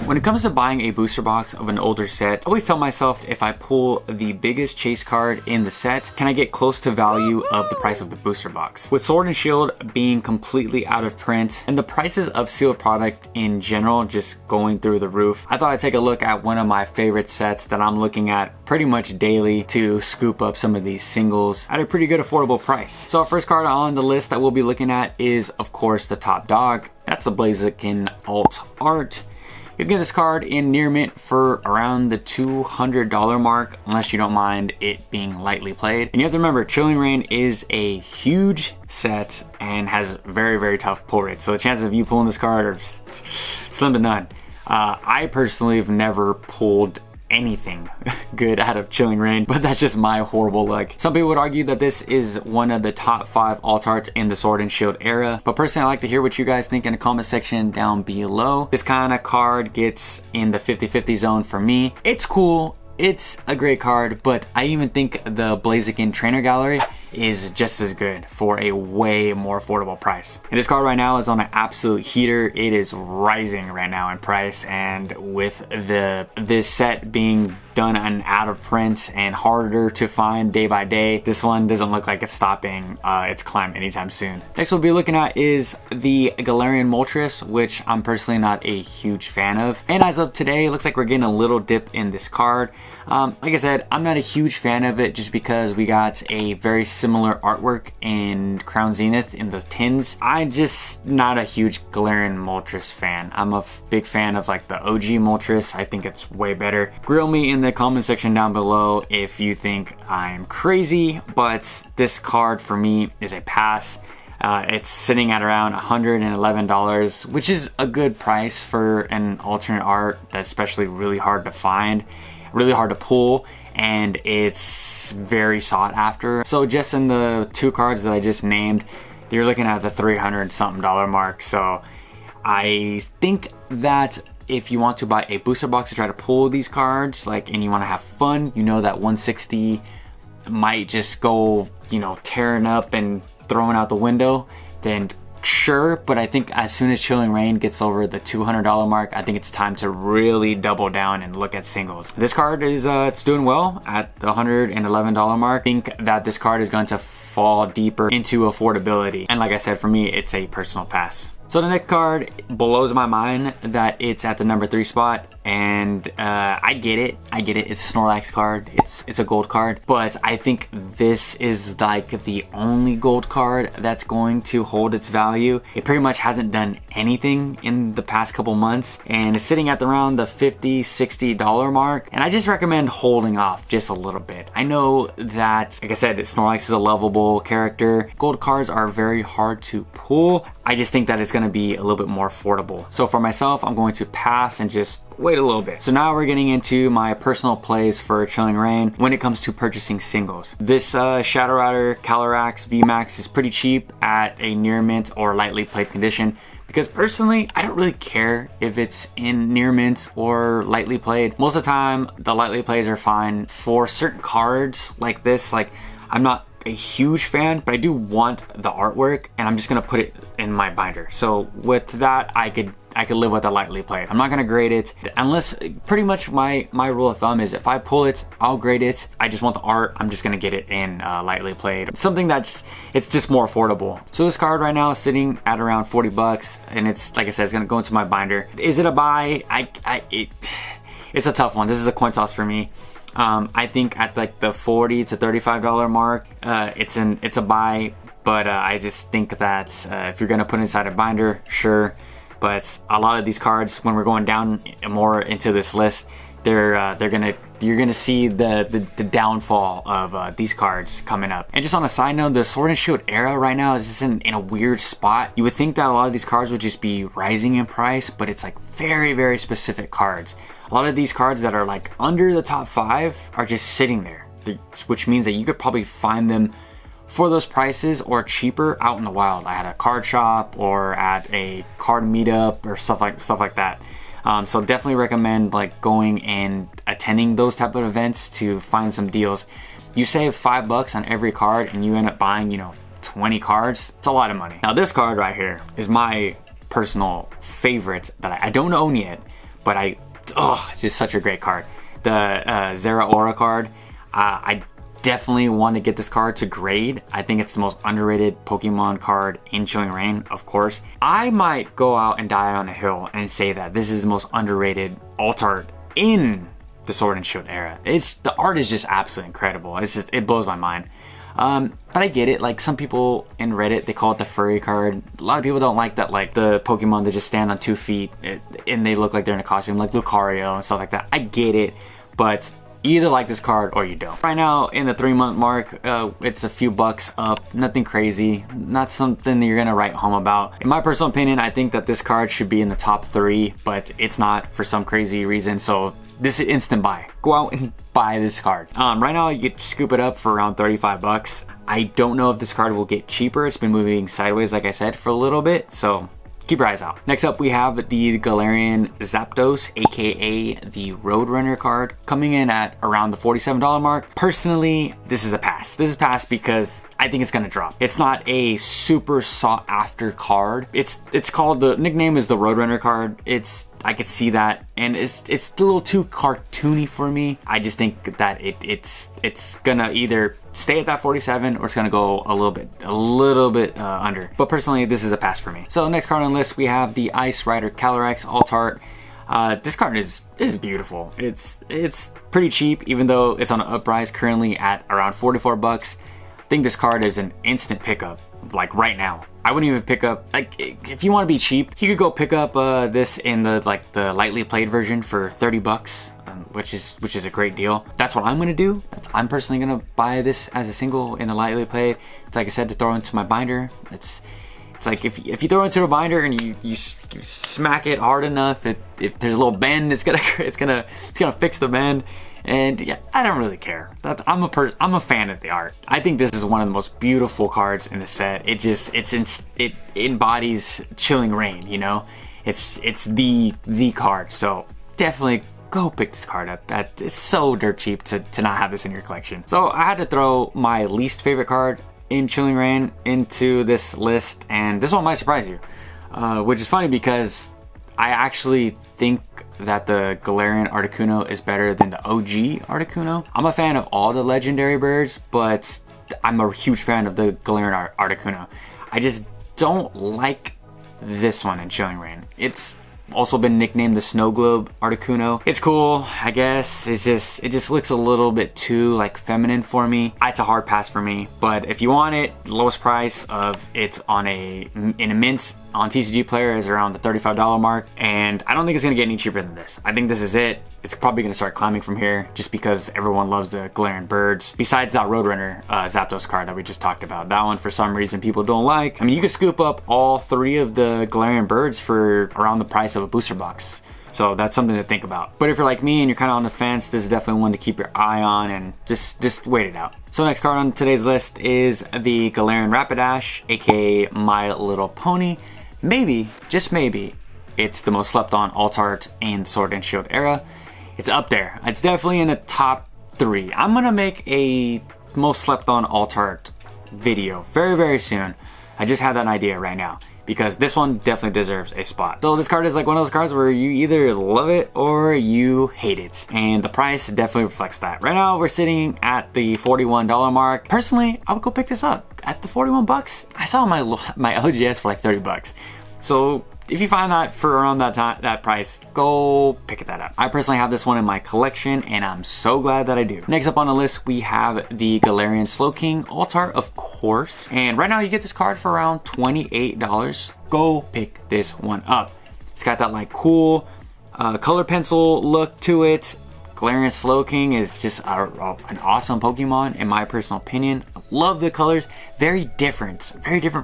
When it comes to buying a booster box of an older set, I always tell myself if I pull the biggest chase card in the set, can I get close to value of the price of the booster box? With Sword and Shield being completely out of print and the prices of sealed product in general just going through the roof, I thought I'd take a look at one of my favorite sets that I'm looking at pretty much daily to scoop up some of these singles at a pretty good affordable price. So our first card on the list that we'll be looking at is of course the top dog. That's a Blazin alt art. You can get this card in near mint for around the $200 mark, unless you don't mind it being lightly played. And you have to remember, Chilling Reign is a huge set and has very tough pull rates. So the chances of you pulling this card are slim to none. I personally have never pulled anything good out of Chilling Reign, but that's just my horrible luck. Some people would argue that this is one of the top 5 alt arts in the Sword and Shield era, but personally I like to hear what you guys think in the comment section down below. This kind of card gets in the 50-50 zone for me. It's cool, it's a great card, but I even think the Blazin trainer gallery is just as good for a way more affordable price. And this card right now is on an absolute heater. It is rising right now in price, and with this set being done and out of print and harder to find day by day, this one doesn't look like it's stopping its climb anytime soon. Next we'll be looking at is the Garen Moltres, which I'm personally not a huge fan of. And as of today, it looks like we're getting a little dip in this card. Like I said, I'm not a huge fan of it just because we got a very similar artwork in Crown Zenith in the tins. I'm just not a huge Garen Moltres fan. I'm a big fan of like the OG Moltres. I think it's way better. Grill me in the comment section down below if you think I'm crazy, but this card for me is a pass. It's sitting at around $111, which is a good price for an alternate art that's especially really hard to find, really hard to pull, and it's very sought after. So just in the 2 cards that I just named, you're looking at the $300 something mark. So I think that if you want to buy a booster box to try to pull these cards, and you want to have fun, you know that 160 might just go, tearing up and throwing out the window, then sure. But I think as soon as Chilling Reign gets over the $200 mark, I think it's time to really double down and look at singles. This card is it's doing well at the $111 mark. I think that this card is going to fall deeper into affordability, and like I said, for me it's a personal pass. So the next card blows my mind that it's at the number 3 spot, and I get it. It's a Snorlax card. It's a gold card, but I think this is like the only gold card that's going to hold its value. It pretty much hasn't done anything in the past couple months, and it's sitting at around the $50-$60 mark, and I just recommend holding off just a little bit. I know that, like I said, Snorlax is a lovable character. Gold cards are very hard to pull. I just think that it's going to be a little bit more affordable. So for myself, I'm going to pass and just wait a little bit. So now we're getting into my personal plays for Chilling Reign when it comes to purchasing singles. This Shadow Rider Calyrax VMAX is pretty cheap at a near mint or lightly played condition, because personally, I don't really care if it's in near mint or lightly played. Most of the time, the lightly plays are fine. For certain cards like this, I'm not a huge fan, but I do want the artwork, and I'm just gonna put it in my binder. So with that, I could live with a lightly played. I'm not gonna grade it unless, pretty much my rule of thumb is if I pull it, I'll grade it. I just want the art. I'm just gonna get it in lightly played. Something it's just more affordable. So this card right now is sitting at around $40, and it's, like I said, it's gonna go into my binder. Is it a buy? It's a tough one. This is a coin toss for me. I think at like the $40 to $35 mark, it's a buy, but I just think that if you're gonna put it inside a binder, sure. But a lot of these cards, when we're going down more into this list, you're gonna see the downfall of these cards coming up. And just on a side note, the Sword and Shield era right now is just in a weird spot. You would think that a lot of these cards would just be rising in price, but it's like very specific cards. A lot of these cards that are like under the top 5 are just sitting there, which means that you could probably find them for those prices or cheaper out in the wild at a card shop or at a card meetup or stuff like that. So definitely recommend going and attending those type of events to find some deals. You save $5 on every card and you end up buying 20 cards. It's a lot of money. Now this card right here is my personal favorite that I don't own yet, but but it's just such a great card. The Zera Ora card, I definitely want to get this card to grade. I think it's the most underrated Pokemon card in Chilling Reign, of course. I might go out and die on a hill and say that this is the most underrated alt art in the Sword and Shield era. The art is just absolutely incredible. It blows my mind. But I get it, like some people in Reddit, they call it the furry card. A lot of people don't like that, like the Pokemon that just stand on 2 feet and they look like they're in a costume, like Lucario and stuff like that. I get it, but you either like this card or you don't. Right now in the 3-month mark, it's a few bucks up, nothing crazy, not something that you're gonna write home about. In my personal opinion, I think that this card should be in the top 3, but it's not for some crazy reason, so this is instant buy. Go out and buy this card. Right now you get scoop it up for around 35 bucks. I don't know if this card will get cheaper. It's been moving sideways, like I said, for a little bit, so keep your eyes out. Next up, we have the Garian Zapdos, aka the Roadrunner card, coming in at around the $47 mark. Personally, this is a pass. This is a pass because I think it's gonna drop. It's not a super sought after card. It's called, the nickname is the Roadrunner card. I could see that, and it's a little too cartoony for me. I just think that it's gonna either stay at that 47 or it's gonna go a little bit under. But personally, this is a pass for me. So next card on the list, we have the Ice Rider Calyrex alt art. This card is beautiful. It's pretty cheap, even though it's on an uprise currently at around 44 bucks. I think this card is an instant pickup, like right now. I wouldn't even pick up, like, if you want to be cheap, you could go pick up this in the lightly played version for 30 bucks, which is a great deal. That's what I'm gonna do. I'm personally gonna buy this as a single in the lightly played. It's like I said, to throw into my binder. It's like if you throw it into a binder and you smack it hard enough, if there's a little bend, it's gonna fix the bend. And yeah, I don't really care. I'm a fan of the art. I think this is one of the most beautiful cards in the set. It embodies Chilling Reign, you know? It's the card. So definitely go pick this card up. It's so dirt cheap to not have this in your collection. So I had to throw my least favorite card in Chilling Reign into this list, and this one might surprise you, which is funny because I actually think that the Galarian Articuno is better than the OG Articuno. I'm a fan of all the legendary birds, but I'm a huge fan of the Galarian Articuno. I just don't like this one in Chilling Reign. It's also been nicknamed the Snow Globe Articuno. It's cool, I guess. It just looks a little bit too like feminine for me. It's a hard pass for me, but if you want it, lowest price of it's in a mint on TCG Player is around the $35 mark, and I don't think it's gonna get any cheaper than this. I think this is it. It's probably gonna start climbing from here just because everyone loves the Galarian birds. Besides that Roadrunner Zapdos card that we just talked about. That one, for some reason, people don't like. I mean, you could scoop up all 3 of the Galarian birds for around the price of a booster box. So that's something to think about. But if you're like me and you're kind of on the fence, this is definitely one to keep your eye on and just wait it out. So next card on today's list is the Galarian Rapidash, aka My Little Pony. Maybe, just maybe, it's the most slept on alt art in Sword and Shield era. It's up there. It's definitely in the top 3. I'm gonna make a most slept on alt art video very, very soon. I just had that idea right now, because this one definitely deserves a spot. So this card is like one of those cards where you either love it or you hate it, and the price definitely reflects that. Right now we're sitting at the $41 mark. Personally, I would go pick this up at the 41 bucks. I saw my LGS for like 30 bucks. So if you find that for around that price, go pick that up. I personally have this one in my collection, and I'm so glad that I do. Next up on the list, we have the Galarian Slowking alt art, of course. And right now you get this card for around $28. Go pick this one up. It's got that like cool color pencil look to it. Galarian Slowking is just an awesome Pokemon in my personal opinion. I love the colors. Very different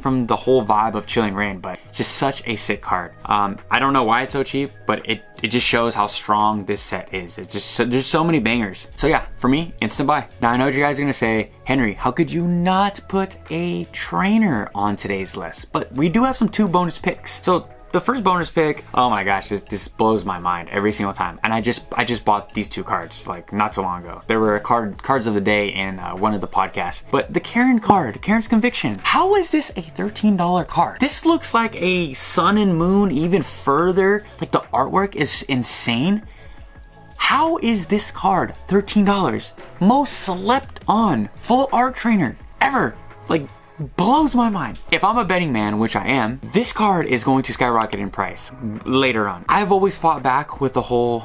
from the whole vibe of Chilling Reign, but just such a sick card. I don't know why it's so cheap, but it just shows how strong this set is. It's just there's so many bangers. So yeah, for me, instant buy. Now I know what you guys are gonna say, Henry, how could you not put a trainer on today's list? But we do have some 2 bonus picks. So the first bonus pick, oh my gosh, this blows my mind every single time. And I just bought these 2 cards like not too long ago. There were cards of the day in one of the podcasts. But the Garen card, Garen's Conviction. How is this a $13 card? This looks like a sun and moon even further. Like the artwork is insane. How is this card $13? Most slept on full art trainer ever. Like, blows my mind. If I'm a betting man, which I am, this card is going to skyrocket in price later on. I've always fought back with the whole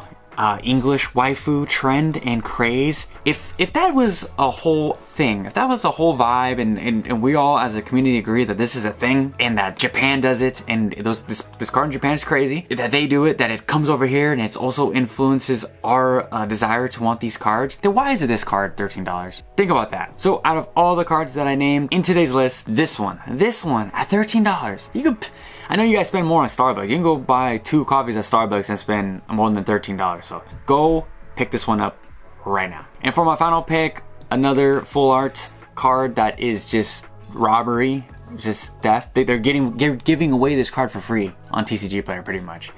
English waifu trend and craze. If that was a whole thing, if that was a whole vibe, and we all as a community agree that this is a thing and that Japan does it, and this card in Japan is crazy, that they do it, that it comes over here and it also influences our desire to want these cards, then why is this card $13? Think about that. So out of all the cards that I named in today's list, this one at $13, you could, I know you guys spend more on Starbucks. You can go buy 2 coffees at Starbucks and spend more than $13. So go pick this one up right now. And for my final pick, another full art card that is just robbery, just theft. They're giving away this card for free on TCG Player pretty much.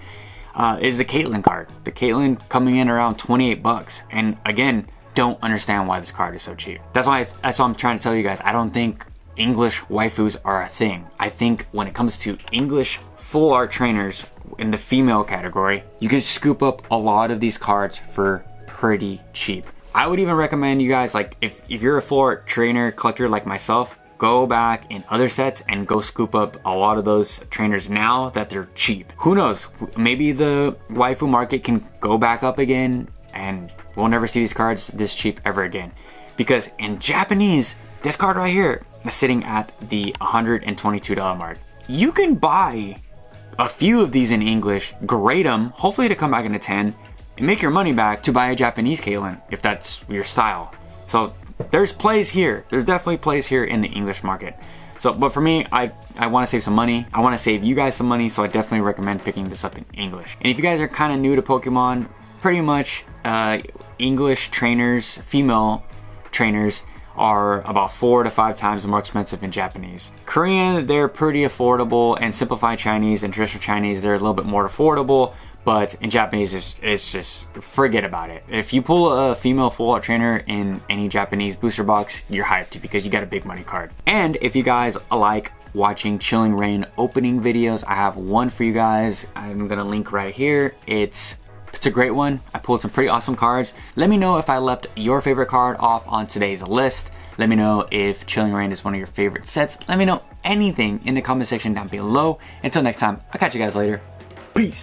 Is the Caitlyn card. The Caitlyn coming in around 28 bucks. And again, don't understand why this card is so cheap. That's why I'm trying to tell you guys, I don't think English waifus are a thing. I think when it comes to English full art trainers in the female category, you can scoop up a lot of these cards for pretty cheap. I would even recommend you guys, like if you're a full art trainer collector like myself, go back in other sets and go scoop up a lot of those trainers now that they're cheap. Who knows, maybe the waifu market can go back up again and we'll never see these cards this cheap ever again. Because in Japanese, this card right here is sitting at the $122 mark. You can buy a few of these in English, grade them, hopefully to come back into 10, and make your money back to buy a Japanese Caitlyn if that's your style. So there's plays here. There's definitely plays here in the English market. So, but for me, I want to save some money. I want to save you guys some money, so I definitely recommend picking this up in English. And if you guys are kind of new to Pokemon, pretty much English trainers, female trainers, are about 4 to 5 times more expensive than Japanese. Korean, they're pretty affordable, and simplified Chinese and traditional Chinese, they're a little bit more affordable, but in Japanese, it's just forget about it. If you pull a female full art trainer in any Japanese booster box, you're hyped because you got a big money card. And if you guys like watching Chilling Reign opening videos, I have one for you guys. I'm gonna link right here. It's a great one. I pulled some pretty awesome cards. Let me know if I left your favorite card off on today's list. Let me know if Chilling Reign is one of your favorite sets. Let me know anything in the comment section down below. Until next time, I'll catch you guys later. Peace.